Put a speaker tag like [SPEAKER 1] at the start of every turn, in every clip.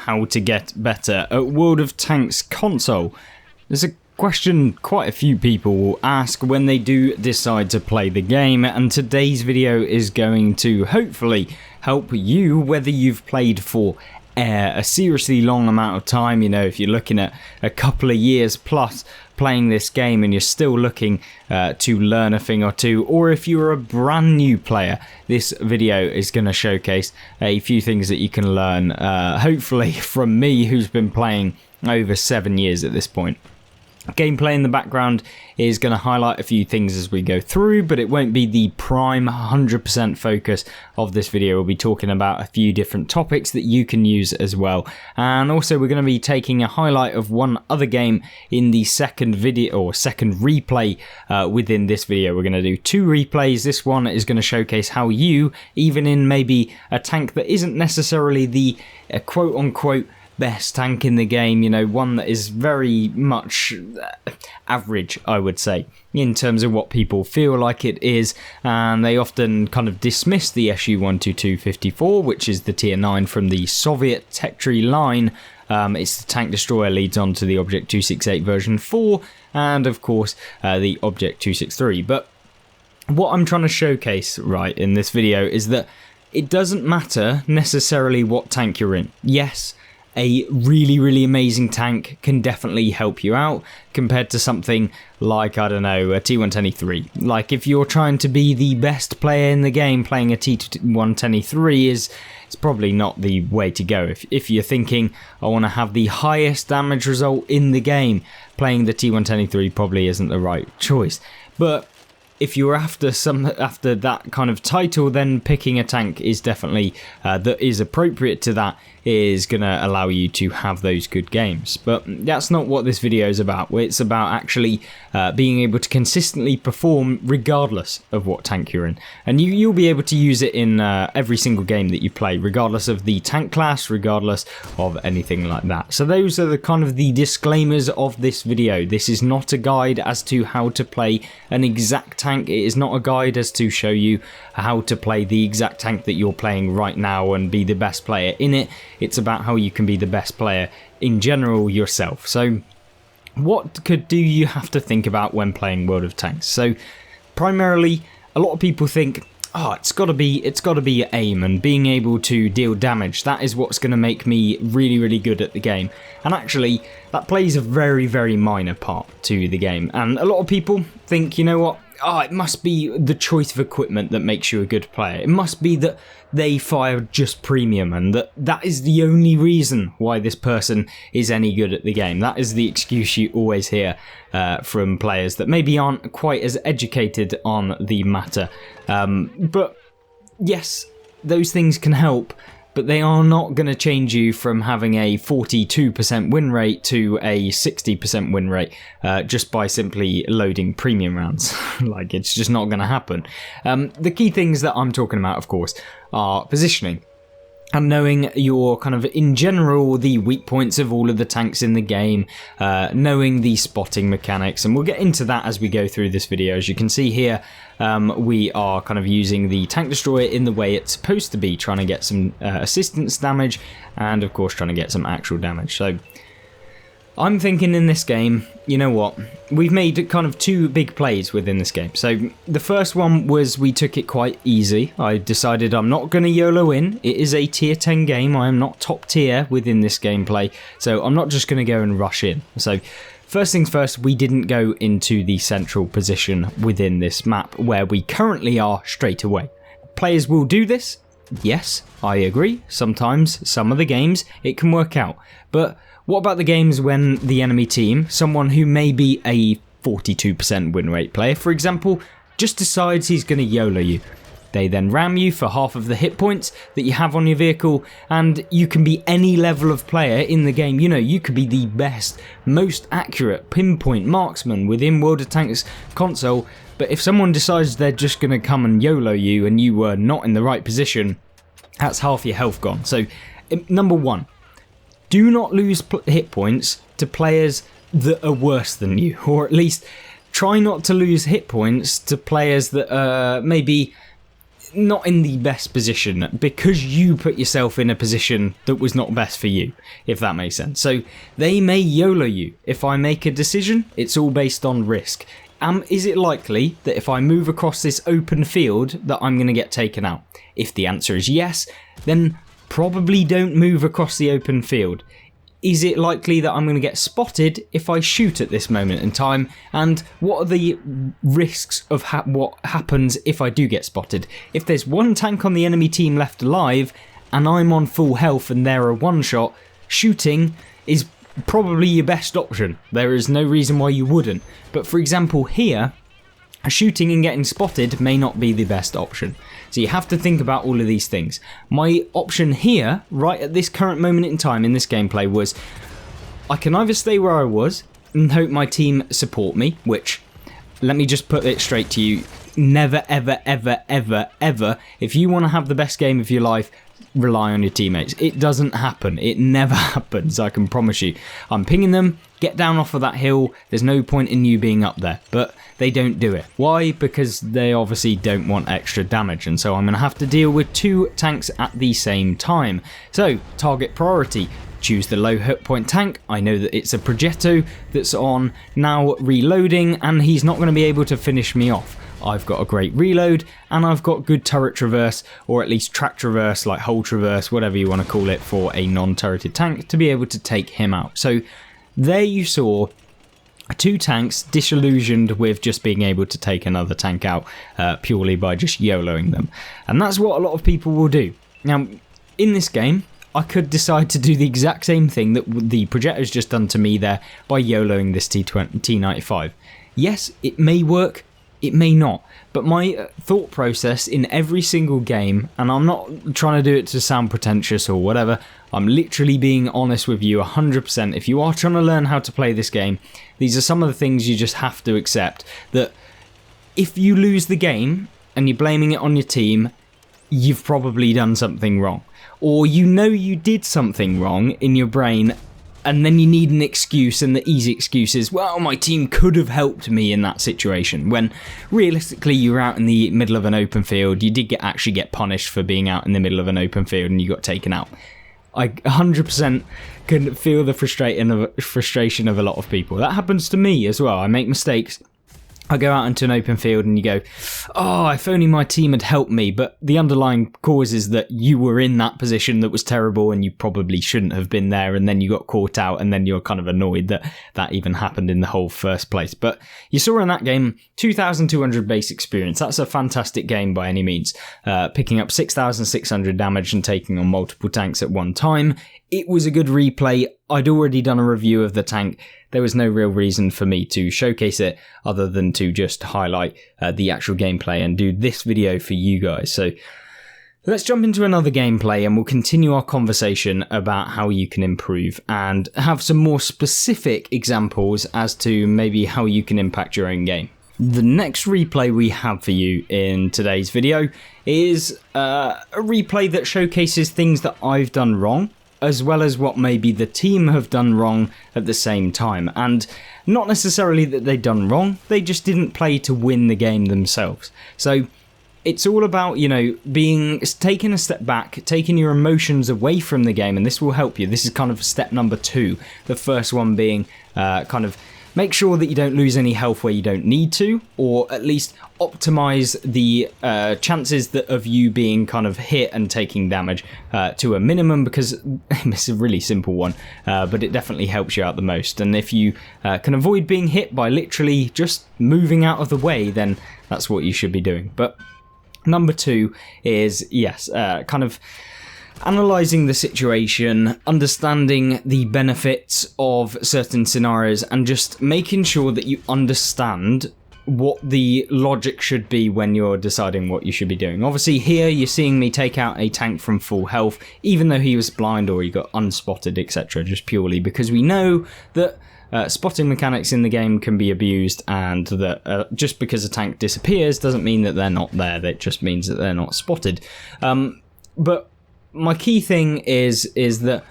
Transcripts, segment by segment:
[SPEAKER 1] how to get better at World of Tanks console. There's a question quite a few people will ask when they do decide to play the game, and today's video is going to hopefully help you, whether you've played for a seriously long amount of time, if you're looking at a couple of years plus playing this game and you're still looking to learn a thing or two, or if you're a brand new player, this video is going to showcase a few things that you can learn, hopefully from me, who's been playing over 7 years at this point. Gameplay in the background is going to highlight a few things as we go through, but it won't be the prime 100% focus of this video. We'll be talking about a few different topics that you can use as well, and also we're going to be taking a highlight of one other game in the second video or second replay within this video. We're going to do 2 replays. This one is going to showcase how you, even in maybe a tank that isn't necessarily the quote-unquote best tank in the game, one that is very much average, I would say, in terms of what people feel like it is, and they often kind of dismiss the Su-122-54, which is the tier 9 from the Soviet tech tree line. It's the tank destroyer, leads on to the Object 268 version 4, and of course the Object 263. But what I'm trying to showcase right in this video is that it doesn't matter necessarily what tank you're in. Yes, a really amazing tank can definitely help you out compared to something like, I don't know, a T110E3. Like, if you're trying to be the best player in the game, playing a T110E3 is probably not the way to go. If you're thinking, I want to have the highest damage result in the game, playing the T110E3 probably isn't the right choice. But if you're after that kind of title, then picking a tank is definitely that is appropriate to that, is going to allow you to have those good games. But that's not what this video is about. It's about actually being able to consistently perform regardless of what tank you're in, and you'll be able to use it in every single game that you play, regardless of the tank class, regardless of anything like that. So those are the kind of the disclaimers of this video. This is not a guide as to how to play an exact tank. It is not a guide as to show you how to play the exact tank that you're playing right now and be the best player in it. It's about how you can be the best player in general yourself. So what do you have to think about when playing World of Tanks? So primarily, a lot of people think, it's got to be aim and being able to deal damage. That is what's going to make me really good at the game. And actually, that plays a very minor part to the game. And a lot of people think, it must be the choice of equipment that makes you a good player. It must be that they fire just premium, and that is the only reason why this person is any good at the game. That is the excuse you always hear from players that maybe aren't quite as educated on the matter. But yes, those things can help, but they are not going to change you from having a 42% win rate to a 60% win rate just by simply loading premium rounds. Like, it's just not going to happen. The key things that I'm talking about, of course, are positioning and knowing your kind of, in general, the weak points of all of the tanks in the game, knowing the spotting mechanics, and we'll get into that as we go through this video. As you can see here, we are kind of using the tank destroyer in the way it's supposed to be, trying to get some assistance damage, and of course trying to get some actual damage. So I'm thinking in this game, you know what, we've made kind of 2 big plays within this game. So the first one was we took it quite easy. I decided I'm not going to YOLO in. It is a tier 10 game. I am not top tier within this gameplay, so I'm not just going to go and rush in. So first things first, we didn't go into the central position within this map where we currently are straight away. Players will do this. Yes, I agree. Sometimes, some of the games, it can work out. But what about the games when the enemy team, someone who may be a 42% win rate player, for example, just decides he's going to YOLO you? They then ram you for half of the hit points that you have on your vehicle, and you can be any level of player in the game. You could be the best, most accurate pinpoint marksman within World of Tanks console, but if someone decides they're just going to come and YOLO you and you were not in the right position, that's half your health gone. So, number 1, do not lose hit points to players that are worse than you, or at least try not to lose hit points to players that maybe not in the best position because you put yourself in a position that was not best for you, if that makes sense. So they may YOLO you. If I make a decision, it's all based on risk. Is it likely that if I move across this open field that I'm going to get taken out? If the answer is yes, then probably don't move across the open field. Is it likely that I'm going to get spotted if I shoot at this moment in time? And what are the risks of what happens if I do get spotted? If there's one tank on the enemy team left alive and I'm on full health and they're a one-shot, shooting is probably your best option. There is no reason why you wouldn't. But for example here, shooting and getting spotted may not be the best option. So you have to think about all of these things. My option here, right at this current moment in time in this gameplay, was I can either stay where I was and hope my team support me, which, let me just put it straight to you, never, ever, ever, ever, ever, if you want to have the best game of your life, rely on your teammates. It doesn't happen. It never happens, I can promise you. I'm pinging them, get down off of that hill, there's no point in you being up there, but they don't do it. Why? Because they obviously don't want extra damage, and so I'm going to have to deal with two tanks at the same time. So, target priority. Choose the low hit point tank. I know that it's a Progetto that's on now reloading, and he's not going to be able to finish me off. I've got a great reload, and I've got good turret traverse, or at least track traverse, like hull traverse, whatever you want to call it, for a non-turreted tank to be able to take him out. So there you saw two tanks disillusioned with just being able to take another tank out purely by just YOLOing them. And that's what a lot of people will do. Now, in this game, I could decide to do the exact same thing that the Progetto's just done to me there by YOLOing this T95. Yes, it may work, it may not, but my thought process in every single game, and I'm not trying to do it to sound pretentious or whatever, I'm literally being honest with you 100%. If you are trying to learn how to play this game, these are some of the things you just have to accept. That if you lose the game and you're blaming it on your team, you've probably done something wrong. Or you know you did something wrong in your brain, and then you need an excuse, and the easy excuse is, well, my team could have helped me in that situation, when realistically you were out in the middle of an open field, you did actually get punished for being out in the middle of an open field and you got taken out. I 100% can feel the frustration of a lot of people. That happens to me as well. I make mistakes. I go out into an open field and you go, oh, if only my team had helped me. But the underlying cause is that you were in that position that was terrible and you probably shouldn't have been there. And then you got caught out and then you're kind of annoyed that that even happened in the whole first place. But you saw in that game, 2,200 base experience. That's a fantastic game by any means. Picking up 6,600 damage and taking on multiple tanks at one time. It was a good replay. I'd already done a review of the tank. There was no real reason for me to showcase it other than to just highlight the actual gameplay and do this video for you guys. So let's jump into another gameplay and we'll continue our conversation about how you can improve and have some more specific examples as to maybe how you can impact your own game. The next replay we have for you in today's video is a replay that showcases things that I've done wrong, as well as what maybe the team have done wrong at the same time. And not necessarily that they've done wrong, they just didn't play to win the game themselves. So it's all about, you know, taking a step back, taking your emotions away from the game, and this will help you. This is kind of step number 2. The first one being kind of make sure that you don't lose any health where you don't need to, or at least optimize the chances of you being kind of hit and taking damage to a minimum, because it's a really simple one, but it definitely helps you out the most. And if you can avoid being hit by literally just moving out of the way, then that's what you should be doing. But number 2 is, yes, kind of analysing the situation, understanding the benefits of certain scenarios, and just making sure that you understand what the logic should be when you're deciding what you should be doing. Obviously here you're seeing me take out a tank from full health, even though he was blind or he got unspotted, etc., just purely because we know that spotting mechanics in the game can be abused, and that just because a tank disappears doesn't mean that they're not there, that just means that they're not spotted. But my key thing is that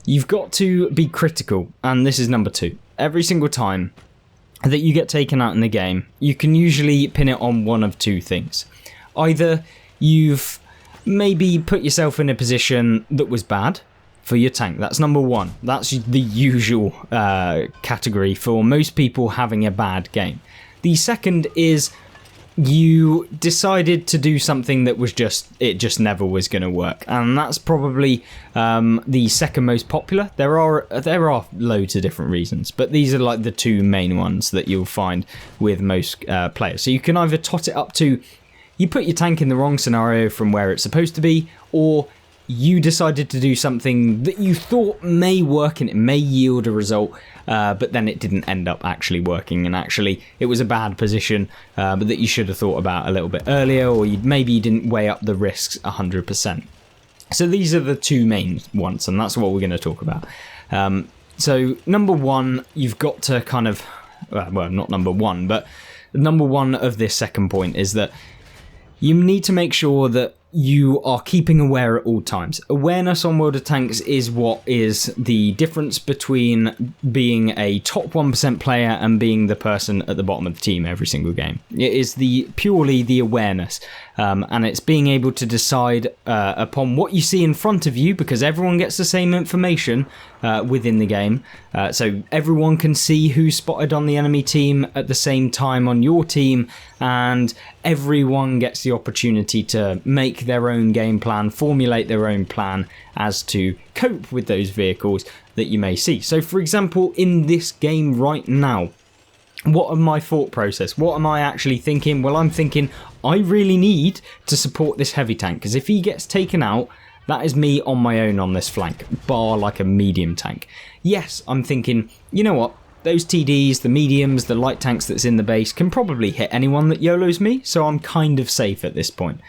[SPEAKER 1] you've got to be critical, and this is number 2. Every single time that you get taken out in the game, you can usually pin it on one of two things. Either you've maybe put yourself in a position that was bad for your tank. That's number one. That's the usual category for most people having a bad game. The second is you decided to do something that was just never was going to work, and that's probably the second most popular. There are loads of different reasons, but these are like the two main ones that you'll find with most players. So you can either tot it up to you put your tank in the wrong scenario from where it's supposed to be, or you decided to do something that you thought may work and it may yield a result, but then it didn't end up actually working, and actually it was a bad position, but that you should have thought about a little bit earlier, or maybe you didn't weigh up the risks 100%. So these are the two main ones, and that's what we're going to talk about. So number one, you've got to kind of, well, not number one, but number one of this second point is that you need to make sure that you are keeping aware at all times. Awareness on World of Tanks is what is the difference between being a top 1% player and being the person at the bottom of the team every single game. It is purely the awareness, and it's being able to decide upon what you see in front of you, because everyone gets the same information within the game. So everyone can see who's spotted on the enemy team at the same time on your team, and everyone gets the opportunity to make their own game plan, formulate their own plan as to cope with those vehicles that you may see. So for example, in this game right now, what are my thought process? What am I actually thinking? Well, I'm thinking I really need to support this heavy tank, because if he gets taken out, that is me on my own on this flank, bar like a medium tank. Yes, I'm thinking, you know what? Those TDs, the mediums, the light tanks that's in the base can probably hit anyone that YOLOs me, so I'm kind of safe at this point.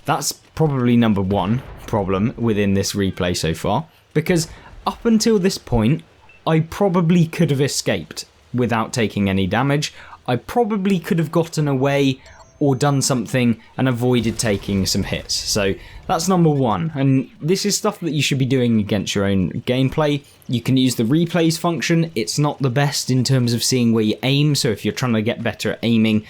[SPEAKER 1] That's probably number one problem within this replay so far, because up until this point, I probably could have escaped without taking any damage. I probably could have gotten away or done something and avoided taking some hits. So that's number one, and this is stuff that you should be doing against your own gameplay. You can use the replays function. It's not the best in terms of seeing where you aim, so if you're trying to get better at aiming,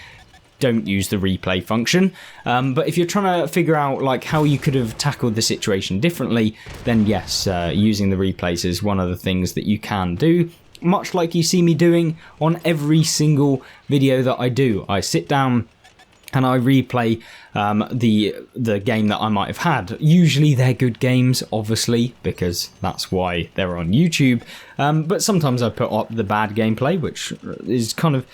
[SPEAKER 1] don't use the replay function. But if you're trying to figure out like how you could have tackled the situation differently, then yes, using the replays is one of the things that you can do. Much like you see me doing on every single video that I do. I sit down and I replay the game that I might have had. Usually they're good games, obviously, because that's why they're on YouTube. But sometimes I put up the bad gameplay, which is kind of...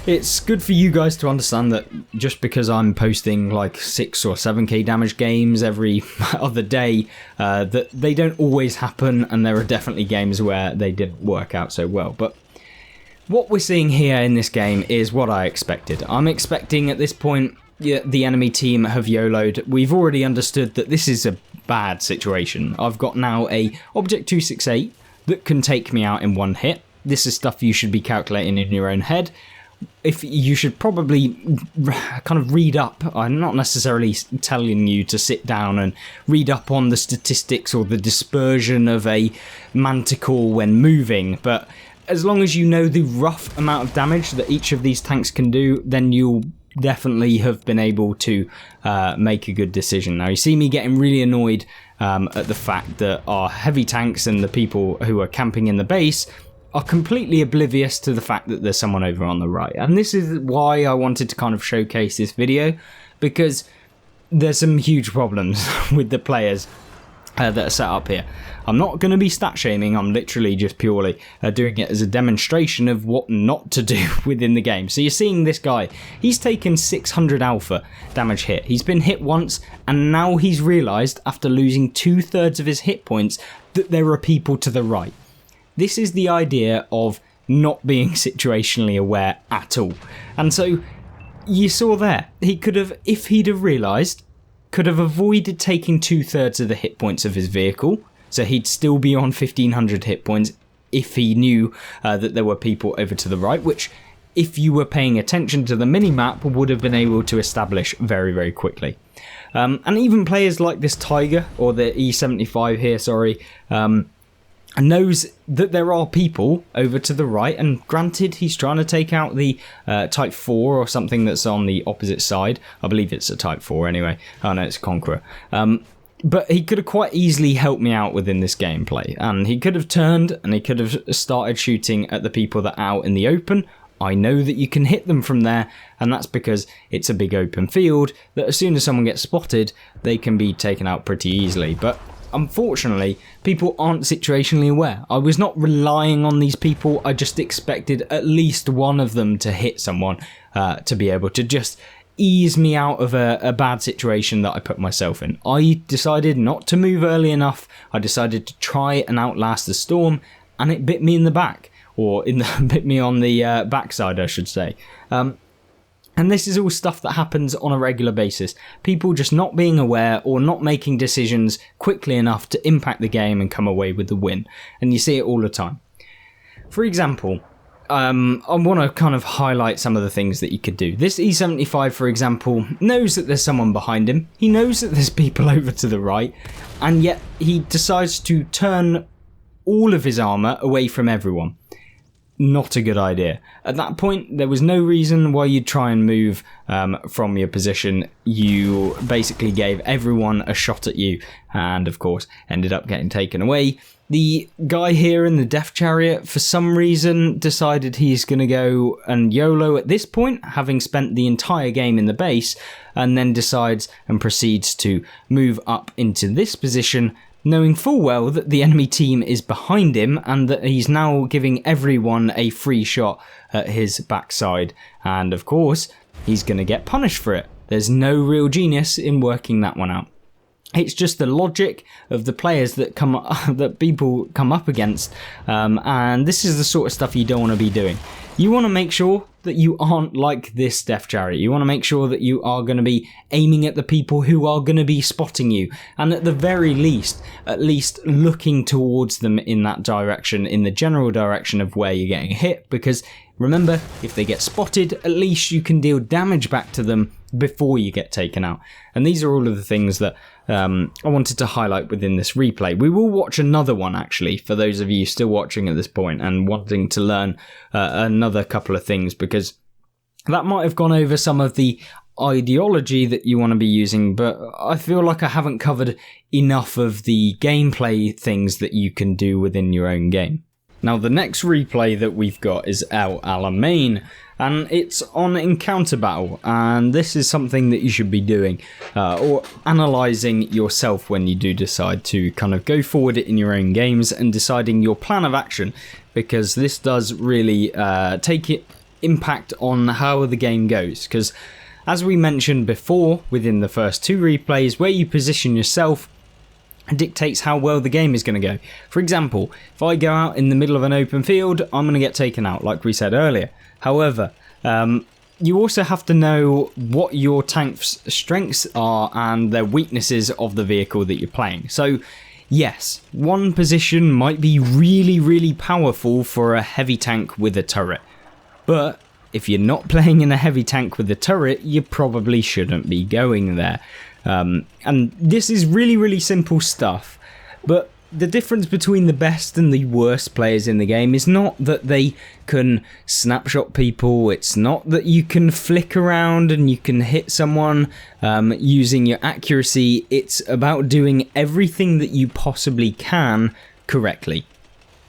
[SPEAKER 1] It's good for you guys to understand that just because I'm posting like 6 or 7k damage games every other day, that they don't always happen, and there are definitely games where they didn't work out so well. But what we're seeing here in this game is what I expected. I'm expecting at this point the enemy team have YOLO'd. We've already understood that this is a bad situation. I've got now a Object 268 that can take me out in one hit. This is stuff you should be calculating in your own head. If you should probably kind of read up. I'm not necessarily telling you to sit down and read up on the statistics or the dispersion of a manticore when moving, but as long as you know the rough amount of damage that each of these tanks can do, then you'll definitely have been able to make a good decision. Now, you see me getting really annoyed at the fact that our heavy tanks and the people who are camping in the base are completely oblivious to the fact that there's someone over on the right. And this is why I wanted to kind of showcase this video, because there's some huge problems with the players that are set up here. I'm not going to be stat shaming, I'm literally just purely doing it as a demonstration of what not to do within the game. So you're seeing this guy, he's taken 600 alpha damage hit. He's been hit once, and now he's realised after losing 2/3 of his hit points that there are people to the right. This is the idea of not being situationally aware at all. And so you saw there, he could have, if he'd have realised, could have avoided taking 2/3 of the hit points of his vehicle. So he'd still be on 1500 hit points if he knew that there were people over to the right, which if you were paying attention to the minimap would have been able to establish very, very quickly. And even players like this Tiger, or the E75 here, sorry, and knows that there are people over to the right, and granted he's trying to take out the Type 4 or something that's on the opposite side. I believe it's a Type 4 anyway. Oh no, it's Conqueror. But he could have quite easily helped me out within this gameplay, and he could have turned and he could have started shooting at the people that are out in the open. I know that you can hit them from there, and that's because it's a big open field that as soon as someone gets spotted, they can be taken out pretty easily. But unfortunately, people aren't situationally aware. I was not relying on these people, I just expected at least one of them to hit someone to be able to just ease me out of a bad situation that I put myself in. I decided not to move early enough, I decided to try and outlast the storm, and it bit me in the back, or bit me on the backside I should say. And this is all stuff that happens on a regular basis. People just not being aware or not making decisions quickly enough to impact the game and come away with the win. And you see it all the time. For example, I want to kind of highlight some of the things that you could do. This E75, for example, knows that there's someone behind him. He knows that there's people over to the right. And yet he decides to turn all of his armour away from everyone. Not a good idea. At that point, there was no reason why you'd try and move from your position. You basically gave everyone a shot at you, and of course, ended up getting taken away. The guy here in the Death Chariot, for some reason, decided he's going to go and YOLO at this point, having spent the entire game in the base, and then decides and proceeds to move up into this position, knowing full well that the enemy team is behind him and that he's now giving everyone a free shot at his backside. And of course, he's going to get punished for it. There's no real genius in working that one out. It's just the logic of the players that people come up against, and this is the sort of stuff you don't want to be doing. You want to make sure that you aren't like this Death Chariot. You want to make sure that you are going to be aiming at the people who are going to be spotting you, and at the very least, at least looking towards them in that direction, in the general direction of where you're getting hit, because remember, if they get spotted, at least you can deal damage back to them before you get taken out. And these are all of the things that I wanted to highlight within this replay. We will watch another one, actually, for those of you still watching at this point and wanting to learn another couple of things, because that might have gone over some of the ideology that you want to be using, but I feel like I haven't covered enough of the gameplay things that you can do within your own game. Now, the next replay that we've got is El Alamein, and it's on Encounter Battle, and this is something that you should be doing, or analysing yourself when you do decide to kind of go forward in your own games and deciding your plan of action, because this does really impact on how the game goes, because as we mentioned before within the first two replays, where you position yourself dictates how well the game is going to go. For example, if I go out in the middle of an open field, I'm going to get taken out, like we said earlier. However, you also have to know what your tank's strengths are and the weaknesses of the vehicle that you're playing. So, yes, one position might be really, really powerful for a heavy tank with a turret. But if you're not playing in a heavy tank with a turret, you probably shouldn't be going there. And this is really, really simple stuff, but the difference between the best and the worst players in the game is not that they can snapshot people, it's not that you can flick around and you can hit someone using your accuracy. It's about doing everything that you possibly can correctly.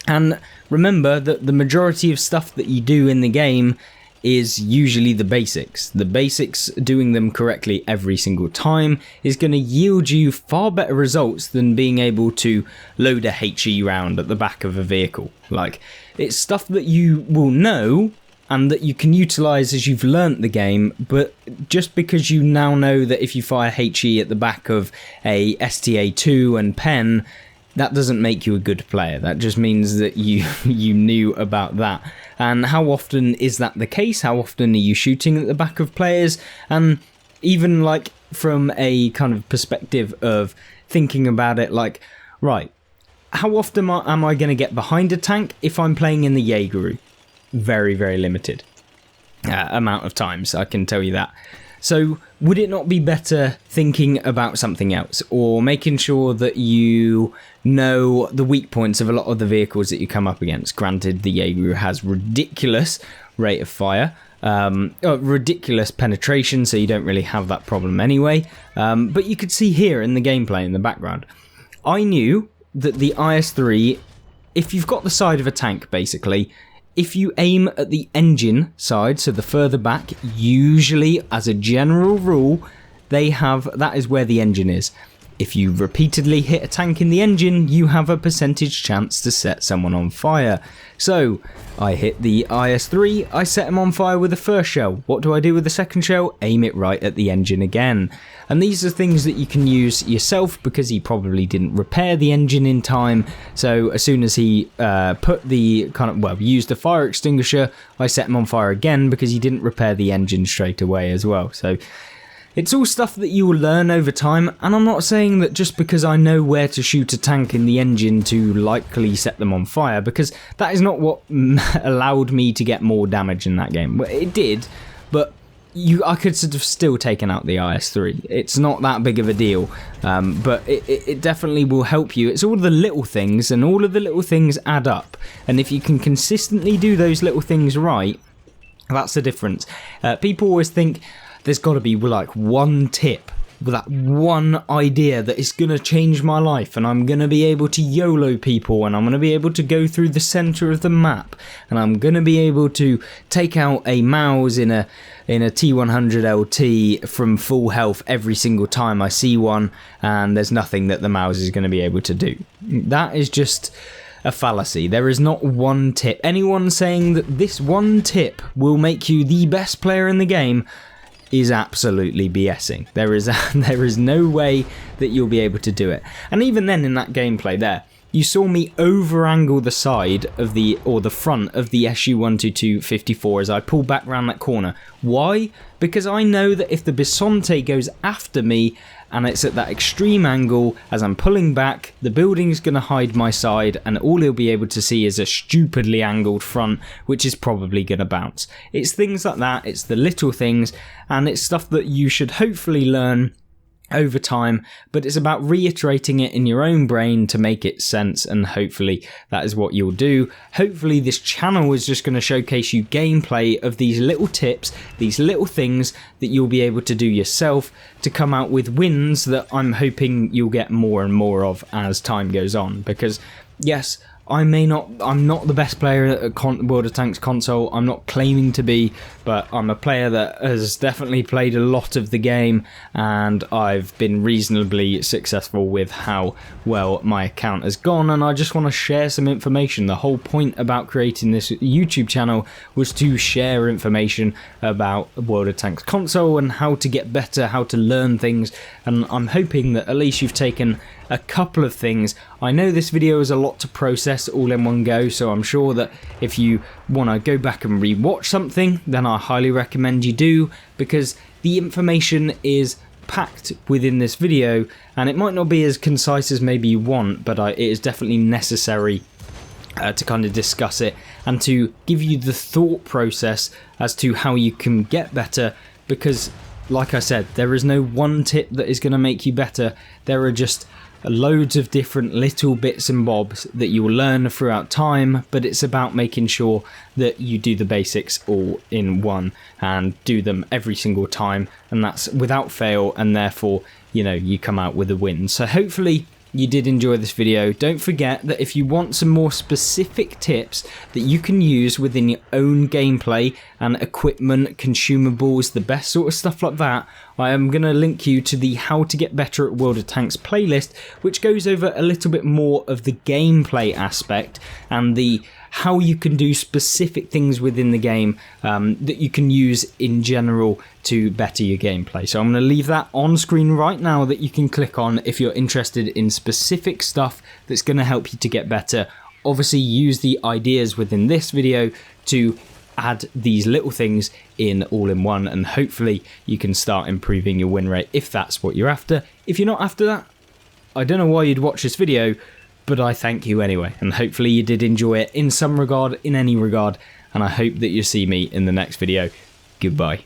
[SPEAKER 1] And remember that the majority of stuff that you do in the game is usually the basics. The basics, doing them correctly every single time, is going to yield you far better results than being able to load a HE round at the back of a vehicle. Like, it's stuff that you will know and that you can utilise as you've learnt the game, but just because you now know that if you fire HE at the back of a STA2 and pen, that doesn't make you a good player. That just means that you knew about that. And how often is that the case? How often are you shooting at the back of players? And even like from a kind of perspective of thinking about it, like, right, how often am I going to get behind a tank if I'm playing in the Jaegeru? Very, very limited amount of times, I can tell you that. So would it not be better thinking about something else, or making sure that you know the weak points of a lot of the vehicles that you come up against? Granted, the Jaeger has ridiculous rate of fire, ridiculous penetration, so you don't really have that problem anyway, but you could see here in the gameplay in the background, I knew that the IS-3, if you've got the side of a tank basically, if you aim at the engine side, so the further back, usually as a general rule, that is where the engine is. If you repeatedly hit a tank in the engine, you have a percentage chance to set someone on fire. So, I hit the IS-3, I set him on fire with the first shell. What do I do with the second shell? Aim it right at the engine again. And these are things that you can use yourself, because he probably didn't repair the engine in time. So as soon as he used the fire extinguisher, I set him on fire again because he didn't repair the engine straight away as well. So it's all stuff that you will learn over time, and I'm not saying that just because I know where to shoot a tank in the engine to likely set them on fire, because that is not what allowed me to get more damage in that game. Well, it did, but I could sort of still taken out the IS-3. It's not that big of a deal, but it definitely will help you. It's all the little things, and all of the little things add up, and if you can consistently do those little things right, that's the difference. People always think there's got to be like one tip, that one idea that is going to change my life, and I'm going to be able to YOLO people, and I'm going to be able to go through the center of the map, and I'm going to be able to take out a Maus in a T100 LT from full health every single time I see one, and there's nothing that the Maus is going to be able to do. That is just a fallacy. There is not one tip. Anyone saying that this one tip will make you the best player in the game is absolutely BSing. There is no way that you'll be able to do it. And even then, in that gameplay there, you saw me over-angle the side of the front of the SU-122-54 as I pull back around that corner. Why? Because I know that if the Bisonte goes after me and it's at that extreme angle, as I'm pulling back, the building's going to hide my side, and all he'll be able to see is a stupidly angled front, which is probably going to bounce. It's things like that, it's the little things, and it's stuff that you should hopefully learn over time, but it's about reiterating it in your own brain to make it sense, and hopefully that is what you'll do. Hopefully this channel is just going to showcase you gameplay of these little tips, these little things that you'll be able to do yourself to come out with wins that I'm hoping you'll get more and more of as time goes on, because yes, I'm not the best player at World of Tanks console, I'm not claiming to be, but I'm a player that has definitely played a lot of the game, and I've been reasonably successful with how well my account has gone, and I just want to share some information. The whole point about creating this YouTube channel was to share information about World of Tanks console and how to get better, how to learn things, and I'm hoping that at least you've taken a couple of things. I know this video is a lot to process all in one go, so I'm sure that if you want to go back and re-watch something, then I highly recommend you do, because the information is packed within this video, and it might not be as concise as maybe you want, but it is definitely necessary to kind of discuss it and to give you the thought process as to how you can get better, because like I said, there is no one tip that is going to make you better. There are just loads of different little bits and bobs that you will learn throughout time, but it's about making sure that you do the basics all in one and do them every single time, and that's without fail, and therefore, you know, you come out with a win. So hopefully you did enjoy this video. Don't forget that if you want some more specific tips that you can use within your own gameplay and equipment, consumables, the best sort of stuff like that, I am going to link you to the How to Get Better at World of Tanks playlist, which goes over a little bit more of the gameplay aspect and the how you can do specific things within the game that you can use in general to better your gameplay. So I'm going to leave that on screen right now that you can click on if you're interested in specific stuff that's going to help you to get better. Obviously use the ideas within this video to add these little things in all in one, and hopefully you can start improving your win rate if that's what you're after. If you're not after that, I don't know why you'd watch this video, but I thank you anyway, and hopefully you did enjoy it in some regard, in any regard, and I hope that you see me in the next video. Goodbye.